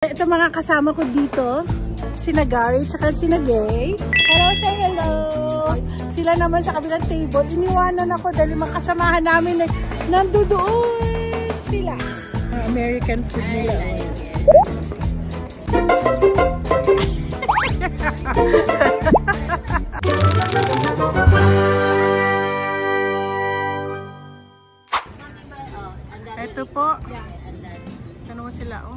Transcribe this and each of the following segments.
Ito mga kasama ko dito, sina Gary at sina Gay. Hello, say hello! Sila naman sa kabilang table. Iniwanan ako dahil makasamahan namin nandoon sila. American food nila. Ito po. Ano sila, oh.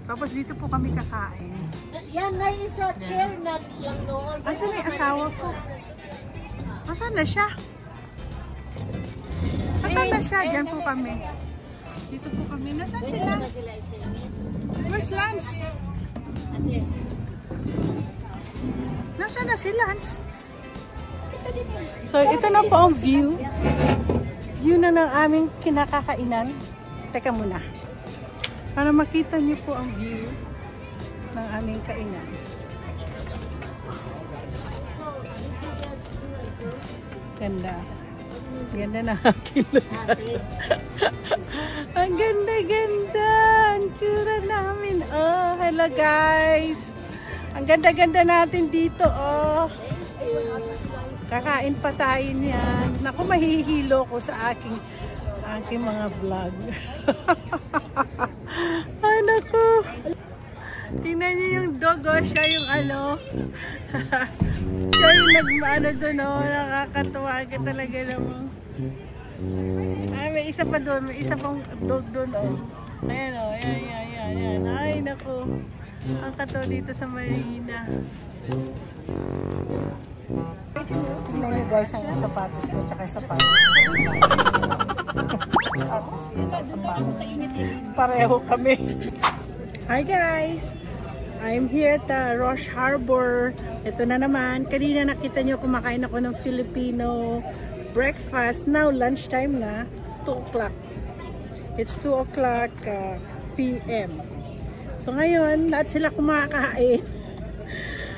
Tapos dito po kami kakain. Yan, may isa chair na yung noon. Asan na yung asawa ko? Asan na siya? Asan na siya? Diyan po kami. Dito po kami. Nasaan sila? Where's Lance? Nasaan na si Lance? So, ito na po ang view. View na ng aming kinakakainan. Teka muna. Para makita niyo po ang view ng aming kainan. Ganda. Ganda na aking lugar. Ang ganda-ganda. Ang tsura namin. Oh, hello guys. Ang ganda-ganda natin dito. Oh. Kakain pa tayo niyan. Naku, mahihilo ko sa aking mga vlog. Ay, naku. Tingnan niyo yung dog, oh. Siya yung ano. Siya yung nagmaano doon, oh. Nakakatuwa ka talaga naman. Ay, may isa pa doon. May isa pang dog doon, oh. Ayan, oh. Ayan. Ay, naku. Ang katawa dito sa marina. Tingnan niyo guys ang sapatos ko tsaka sapatos ko. Sapatos ko tsaka sapatos. Pareho kami. Hi guys! I'm here at Rosh Harbor. Ito na naman. Kanina nakita niyo kumakain ako ng Filipino breakfast. Now lunchtime na. 2 o'clock. It's 2 o'clock PM. So ngayon, lahat sila kumakain.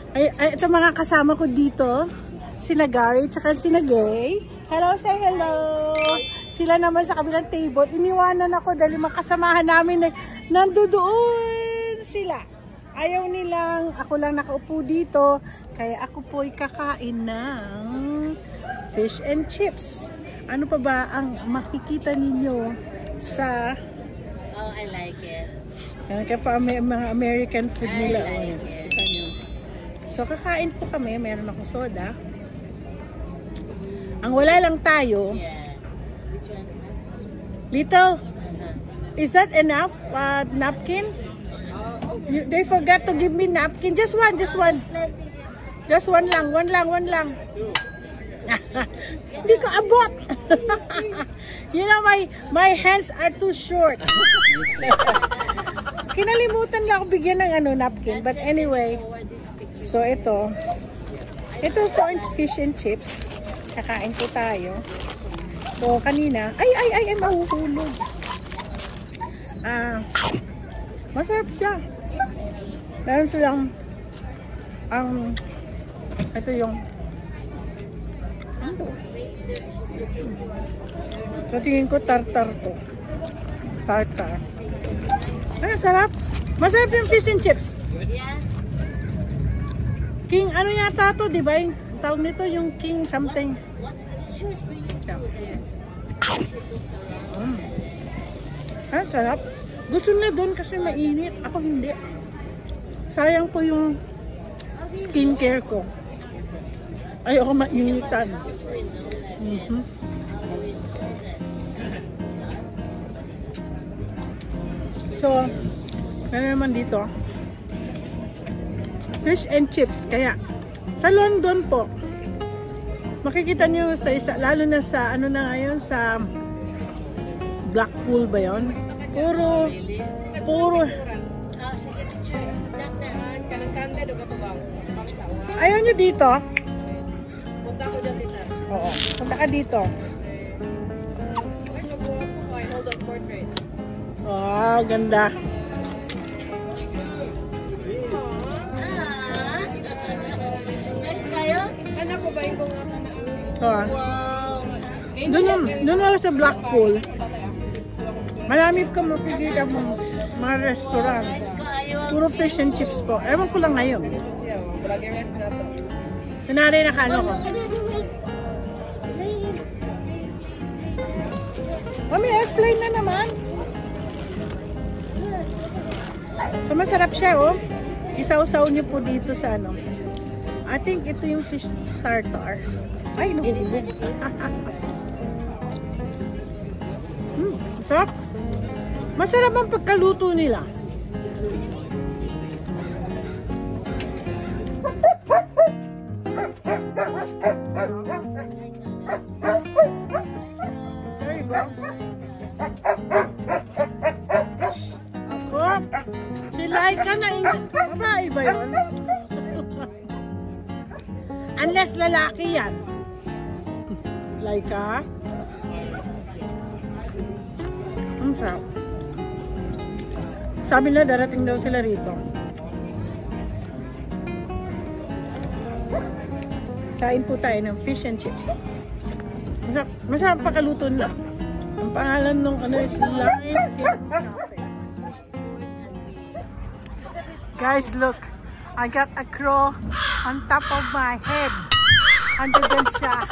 Ay, ito mga kasama ko dito. Sina Gary at sina Gay. Hello, say hello! Sila naman sa kabilang table. Iniwanan ako dahil makasamahan namin nandoon sila. Ayaw nilang, ako lang nakaupo dito. Kaya ako po'y kakain ng fish and chips. Ano pa ba ang makikita ninyo sa... Oh, I like it. Kaya pa mga American food nila. I like it. So kakain po kami. Meron akong soda. Ang wala lang tayo. Yeah. Which one? Lito, is that enough napkin? They forgot to give me napkin. Just one. Just one lang. One lang. Hindi ko abot. You know, my hands are too short. Kinalimutan lang ako bigyan ng napkin. But anyway, so ito po ang fish and chips. Kakain po tayo. So kanina, ay mahuhulog. Masarap siya. Meron silang ito yung so tingin ko tartar to. Tartar. Ay, sarap. Masarap yung fish and chips. King, ano yata to, di ba? Yung tawag nito yung king something. Ah, sarap. Gusto na doon kasi mainit. Ako hindi. Sayang po yung skincare ko. Ayoko mainitan. So, ano naman dito? Fish and chips. Kaya, sa London po, makikita nyo sa isa, lalo na sa, ano na ngayon, sa Blackpool ba yun? Puro. Ayaw nyo dito? Oo. Punta ka dito. Wow, ganda. Doon sa Blackpool. Marami ka makikita mo mga restaurant. Kayo. Puro fish and chips po. Ewan ko lang ngayon. Kunwari nakano ko. May airplane na naman. So, masarap siya, oh. Isaw-saw niyo po dito sa ano. I think ito yung fish tartar. Ay, no. Masarap. Masarap ang pagkaluto nila. There you go. Oh, si Laika na babae ba yun? Unless lalaki yan. Laika. Ang sarap. Sabi na darating daw sila rito. Kain po tayo ng fish and chips. Masarap pagkaluto nila. Ang pangalan ng ano is Lime King Cafe. Guys, look. I got a crow on top of my head. Andiyan siya.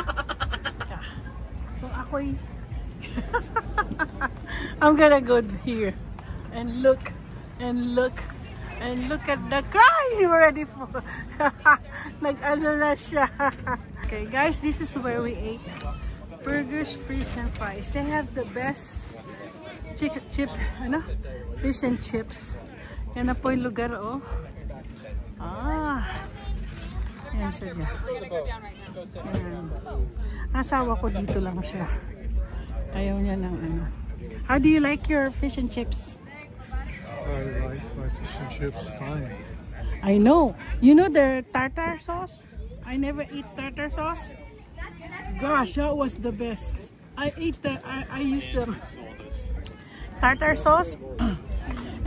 So ako'y I'm gonna go here and look and look and look at the crow. Ready for nag-ano na siya. Okay guys, this is where we ate burgers, fish and fries. They have the best fish and chips. Yan na po yung lugar, oh. Yan siya dyan. Yan. Asawa ko dito lang siya. Ayaw niya ng ano. How do you like your fish and chips? I like my fish and chips fine. I know. You know the tartar sauce? I never eat tartar sauce. Gosh, that was the best. I used the tartar sauce.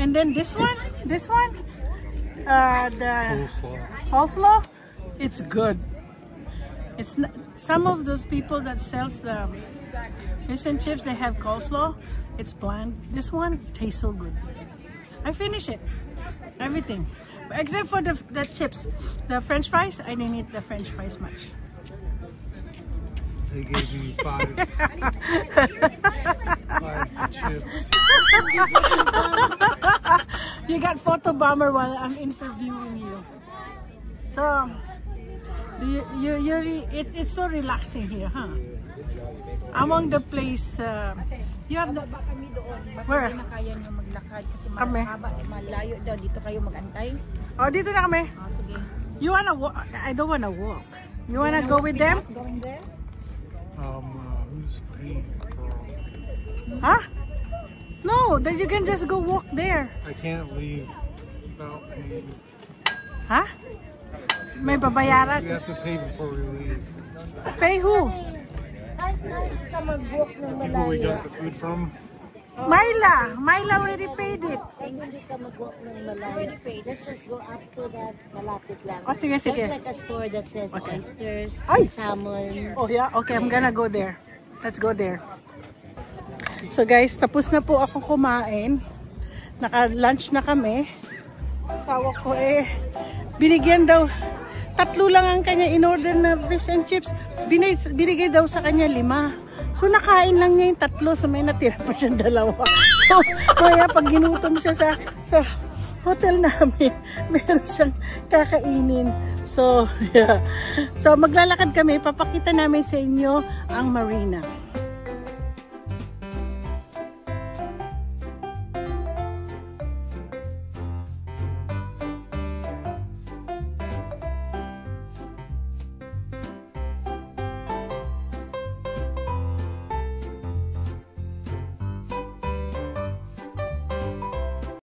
And then this one, the coleslaw, it's good. It's not, some of those people that sells the fish and chips, they have coleslaw. It's bland. This one tastes so good. I finish it, everything, except for the chips. The French fries, I didn't eat the French fries much. They gave me five chips. You got photo bomber while I'm interviewing you. So, it's so relaxing here, huh? Among the place, you have the... Where? Na kaya nyo maglakad kasi Kami. malayo daw. Dito kayo magantay. Oh, dito na kami. Oh, sige. You wanna walk? I don't wanna walk. You wanna go with them? Going there? Who's paying for... Huh? No, then you can just go walk there. I can't leave without paying. Huh? May babayaran. We have to pay before we leave. Pay who? Kahit na ka mag-walk ng People we malayo. got the food from. Myla already paid it. Ay, hindi ka mag-walk ng malayo. Let's just go up to that. Malapit lang. Oh, sige, sige. There's like a store that says oysters, Ay! salmon. Oh yeah? Okay, I'm gonna go there. Let's go there. So guys, tapos na po ako kumain. Naka-lunch na kami. Asawa ko binigyan daw. 3 lang ang kanya in-order na fish and chips. Binigay daw sa kanya 5. So nakain lang niya yung 3. So may natira pa siyang 2. So kaya pag ginutom siya sa hotel namin, meron siyang kakainin. So yeah. So maglalakad kami. Papakita namin sa inyo ang marina.